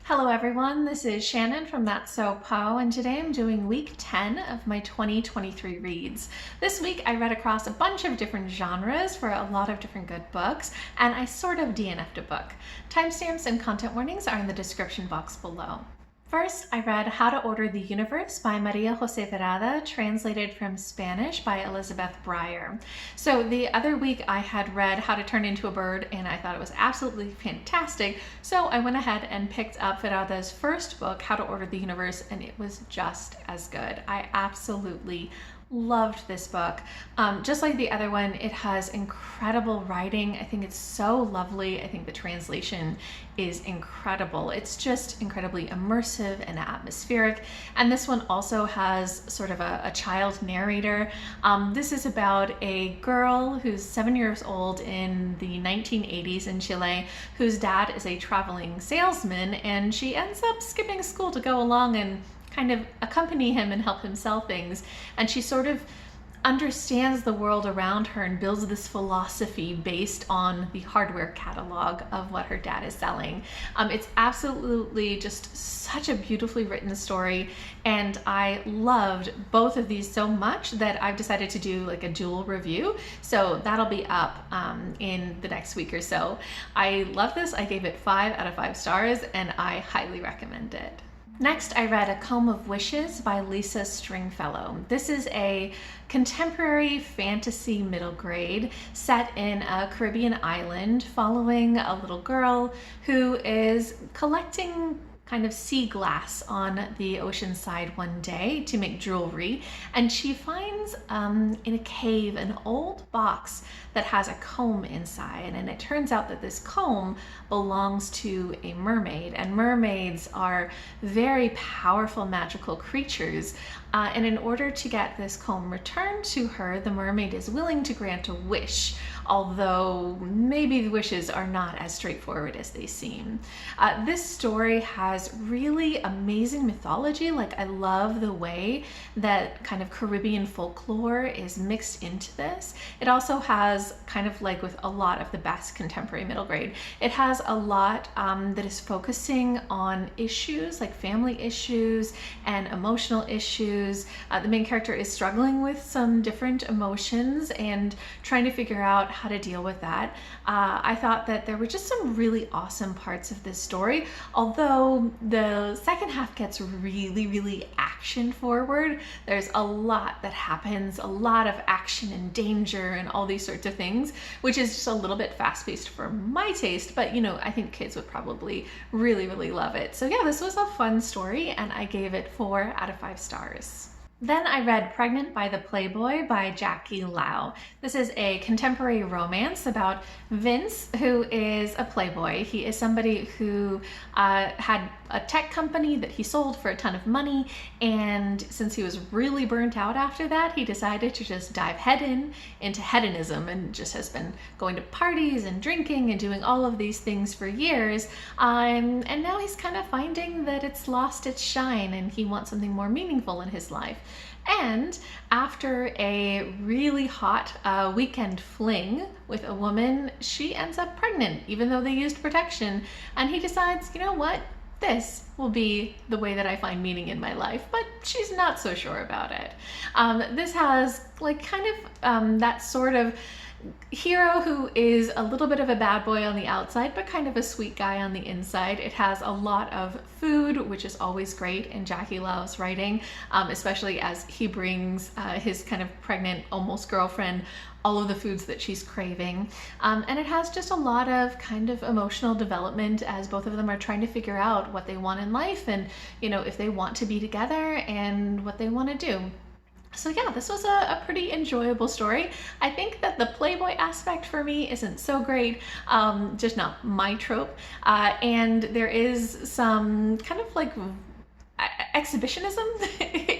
Hello everyone, this is Shannon from That's So Po, and today I'm doing week 10 of my 2023 reads. This week I read across a bunch of different genres for a lot of different good books, and I sort of DNF'd a book. Timestamps and content warnings are in the description box below. First, I read How to Order the Universe by María José Ferrada, translated from Spanish by Elizabeth Bryer. So the other week I had read How to Turn into a Bird and I thought it was absolutely fantastic. So I went ahead and picked up Ferrada's first book, How to Order the Universe, and it was just as good. I absolutely loved this book. Just like the other one, it has incredible writing. I think it's so lovely. I think the translation is incredible. It's just incredibly immersive and atmospheric. And this one also has sort of a child narrator. This is about a girl who's 7 years old in the 1980s in Chile, whose dad is a traveling salesman, and she ends up skipping school to go along and kind of accompany him and help him sell things. And she sort of understands the world around her and builds this philosophy based on the hardware catalog of what her dad is selling. It's absolutely just such a beautifully written story, and I loved both of these so much that I've decided to do like a dual review. So that'll be up in the next week or so. I love this. I gave it 5 out of 5 stars and I highly recommend it. Next, I read A Comb of Wishes by Lisa Stringfellow. This is a contemporary fantasy middle grade set in a Caribbean island following a little girl who is collecting kind of sea glass on the ocean side one day to make jewelry, and she finds in a cave an old box that has a comb inside, and it turns out that this comb belongs to a mermaid, and mermaids are very powerful magical creatures, and in order to get this comb returned to her, the mermaid is willing to grant a wish, although maybe the wishes are not as straightforward as they seem. This story has really amazing mythology. Like, I love the way that kind of Caribbean folklore is mixed into this. It also has, kind of like with a lot of the best contemporary middle grade, it has a lot that is focusing on issues like family issues and emotional issues. The main character is struggling with some different emotions and trying to figure out how to deal with that. I thought that there were just some really awesome parts of this story, although the second half gets really action forward. There's a lot that happens, a lot of action and danger and all these sorts of things, which is just a little bit fast-paced for my taste, but you know, I think kids would probably really love it. So yeah, this was a fun story and I gave it 4 out of 5 stars. Then I read Pregnant by the Playboy by Jackie Lau. This is a contemporary romance about Vince, who is a playboy. He is somebody who had a tech company that he sold for a ton of money, and since he was really burnt out after that, he decided to just dive into hedonism and just has been going to parties and drinking and doing all of these things for years. And now he's kind of finding that it's lost its shine and he wants something more meaningful in his life. And after a really hot weekend fling with a woman, she ends up pregnant, even though they used protection. And he decides, you know what? This will be the way that I find meaning in my life, but she's not so sure about it. This has like kind of that sort of hero who is a little bit of a bad boy on the outside, but kind of a sweet guy on the inside. It has a lot of food, which is always great in Jackie Lau's writing, especially as he brings his kind of pregnant, almost girlfriend all of the foods that she's craving. And it has just a lot of kind of emotional development as both of them are trying to figure out what they want in life and, you know, if they want to be together and what they want to do. So yeah, this was a pretty enjoyable story. I think that the Playboy aspect for me isn't so great, just not my trope. And there is some kind of like exhibitionism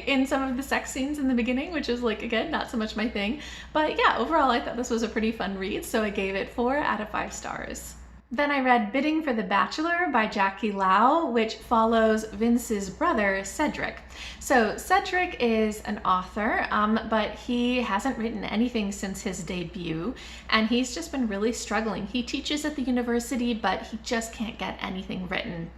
in some of the sex scenes in the beginning, which is like, again, not so much my thing. But yeah, overall, I thought this was a pretty fun read, so I gave it 4 out of 5 stars. Then I read Bidding for the Bachelor by Jackie Lau, which follows Vince's brother, Cedric. So Cedric is an author, but he hasn't written anything since his debut, and he's just been really struggling. He teaches at the university, but he just can't get anything written.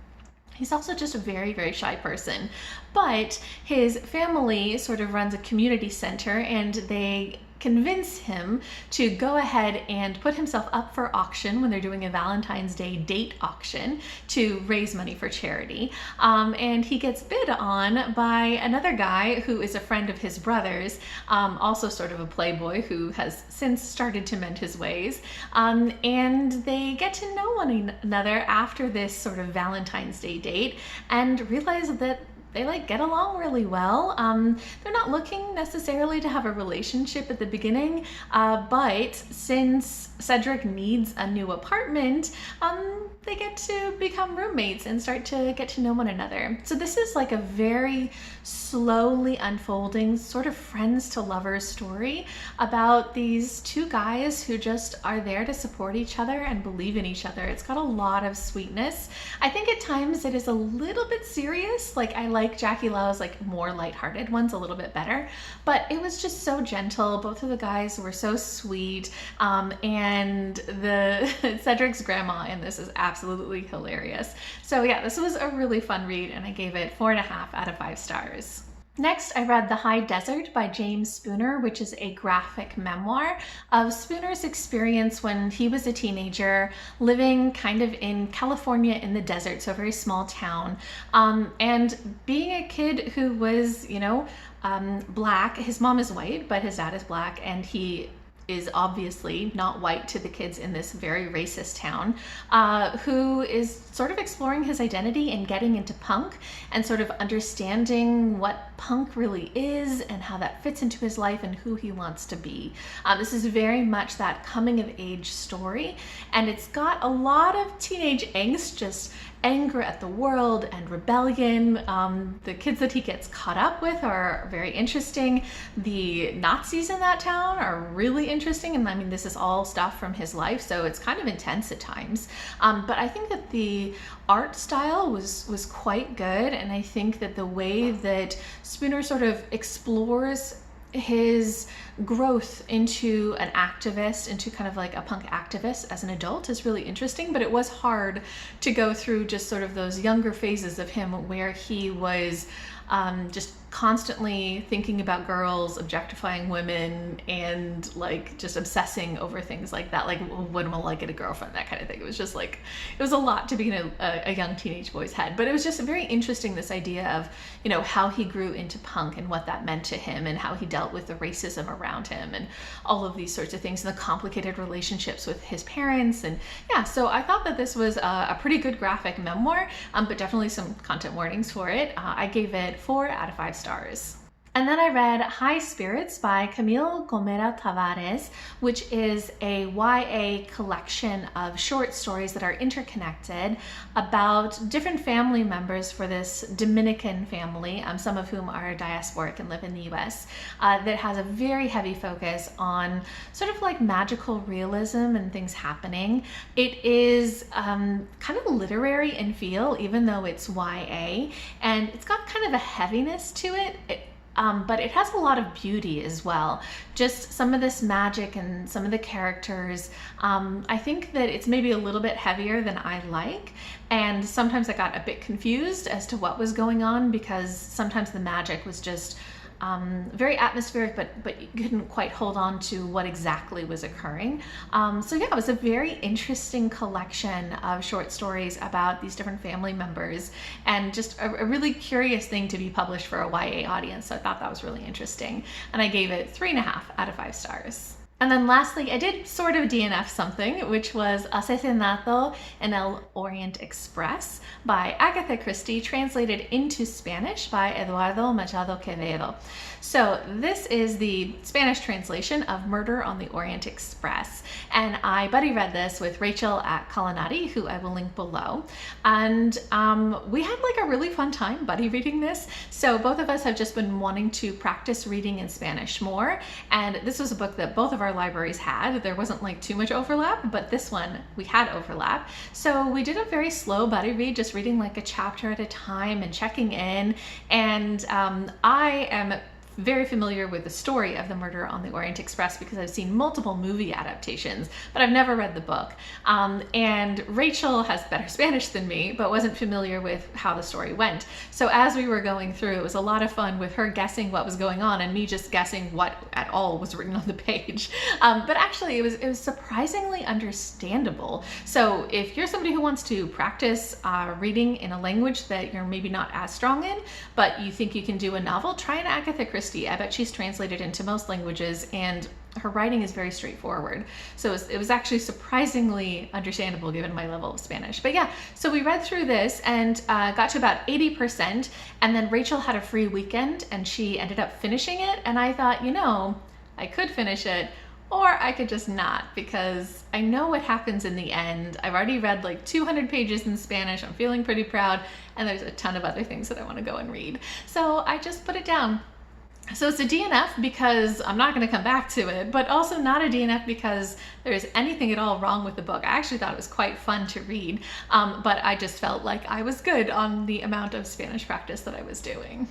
He's also just a very, very shy person, but his family sort of runs a community center, and they convince him to go ahead and put himself up for auction when they're doing a Valentine's Day date auction to raise money for charity. And he gets bid on by another guy who is a friend of his brother's, also sort of a playboy who has since started to mend his ways. And they get to know one another after this sort of Valentine's Day date and realize that they like get along really well. They're not looking necessarily to have a relationship at the beginning, but since Cedric needs a new apartment, they get to become roommates and start to get to know one another. So this is like a very slowly unfolding sort of friends to lovers story about these two guys who just are there to support each other and believe in each other. It's got a lot of sweetness. I think at times it is a little bit serious. Like I like Jackie Lau's like more lighthearted ones a little bit better, but it was just so gentle. Both of the guys were so sweet, and the Cedric's grandma in this is absolutely hilarious. So yeah, this was a really fun read, and I gave it 4.5 out of 5 stars. Next, I read The High Desert by James Spooner, which is a graphic memoir of Spooner's experience when he was a teenager living kind of in California in the desert, so a very small town, and being a kid who was, Black. His mom is white, but his dad is Black, and he is obviously not white to the kids in this very racist town, who is sort of exploring his identity and getting into punk and sort of understanding what punk really is and how that fits into his life and who he wants to be. This is very much that coming of age story, and it's got a lot of teenage angst, just anger at the world and rebellion. The kids that he gets caught up with are very interesting. The Nazis in that town are really interesting, and I mean, this is all stuff from his life, so it's kind of intense at times. But I think that the art style was quite good, and I think that the way that Spooner sort of explores his growth into an activist, into kind of like a punk activist as an adult is really interesting, but it was hard to go through just sort of those younger phases of him where he was just constantly thinking about girls, objectifying women, and like just obsessing over things like that, like when will I get a girlfriend, that kind of thing. It was just like, it was a lot to be in a young teenage boy's head, but it was just very interesting, this idea of, how he grew into punk and what that meant to him and how he dealt with the racism around him and all of these sorts of things, and the complicated relationships with his parents. And yeah, so I thought that this was a pretty good graphic memoir, but definitely some content warnings for it. I gave it 4 out of 5 stars. And then I read High Spirits by Camille Gomera-Tavarez, which is a YA collection of short stories that are interconnected about different family members for this Dominican family, some of whom are diasporic and live in the US, that has a very heavy focus on sort of like magical realism and things happening. It is kind of literary in feel, even though it's YA, and it's got kind of a heaviness to it. But it has a lot of beauty as well. Just some of this magic and some of the characters. I think that it's maybe a little bit heavier than I like. And sometimes I got a bit confused as to what was going on, because sometimes the magic was just very atmospheric, but you couldn't quite hold on to what exactly was occurring. So yeah, it was a very interesting collection of short stories about these different family members, and just a really curious thing to be published for a YA audience. So I thought that was really interesting, and I gave it 3.5 out of 5 stars. And then lastly, I did sort of DNF something, which was Asesinato en el Orient Express by Agatha Christie, translated into Spanish by Eduardo Machado Quevedo. So this is the Spanish translation of Murder on the Orient Express. And I buddy read this with Rachel at Culinati, who I will link below. And we had like a really fun time buddy reading this. So both of us have just been wanting to practice reading in Spanish more. And this was a book that both of our libraries had. There wasn't like too much overlap, but this one we had overlap. So we did a very slow buddy read, just reading like a chapter at a time and checking in. And I am very familiar with the story of the Murder on the Orient Express because I've seen multiple movie adaptations, but I've never read the book. And Rachel has better Spanish than me, but wasn't familiar with how the story went. So as we were going through, it was a lot of fun with her guessing what was going on and me just guessing what at all was written on the page. But actually it was surprisingly understandable. So if you're somebody who wants to practice reading in a language that you're maybe not as strong in, but you think you can do a novel, try an Agatha Christie. I bet she's translated into most languages and her writing is very straightforward. So it was actually surprisingly understandable given my level of Spanish. But yeah, so we read through this and got to about 80%, and then Rachel had a free weekend and she ended up finishing it, and I thought, you know, I could finish it, or I could just not, because I know what happens in the end. I've already read like 200 pages in Spanish. I'm feeling pretty proud, and there's a ton of other things that I want to go and read. So I just put it down. So it's a DNF because I'm not going to come back to it, but also not a DNF because there's anything at all wrong with the book. I actually thought it was quite fun to read, but I just felt like I was good on the amount of Spanish practice that I was doing.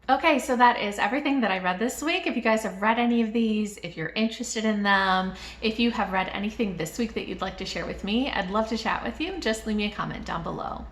Okay, so that is everything that I read this week. If you guys have read any of these, if you're interested in them, if you have read anything this week that you'd like to share with me, I'd love to chat with you. Just leave me a comment down below.